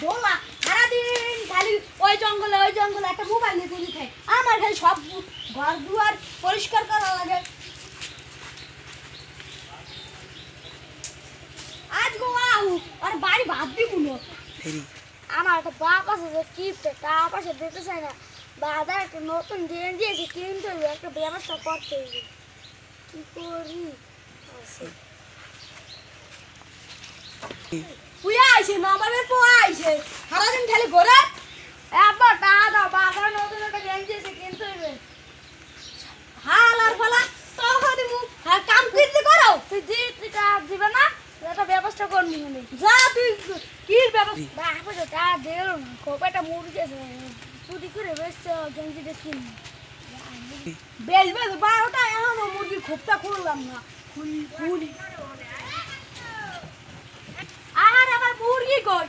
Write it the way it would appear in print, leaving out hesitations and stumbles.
ঢোলা সারাদিন খালি ওই জঙ্গলে একটা মোবাইল নিয়ে ঘুরি খাই। আমার খালি সব ঘর দুয়ার পরিষ্কার করা লাগে। আজ গো আউ আর বাড়ি ভাত দিব না। আমার একটা বাপ আছে যে কিপটে টাকা পয়সা দিতে চায় না। বাজার একটা নতুন ডিজাইন দিয়েছে, কিনতে হবে, একটা ব্যবস্থা করতে হবে। কি করি আছে পুয়া আইছে নবাবের পোয়া আইছে সারাদিন খালি ঘোরে। একবার টাকা দাও, বাজার নতুন একটা ডিজাইন দিয়েছে, কিনতে হবে। হাল আর ফালা তখন দিমু কাম করতে করো। তুই দিবে না, একটা ব্যবস্থা করবি না। যা তুই কি ব্যবস্থা বাবা টা দেল না, কোপাটা মুরগি আছে চুরি করে বেচছে গেঞ্জিটা কিনি বেচবে 12টা। এখন মুরগির খোপটা খুললাম না, খুলি আর আমার মুরগি কই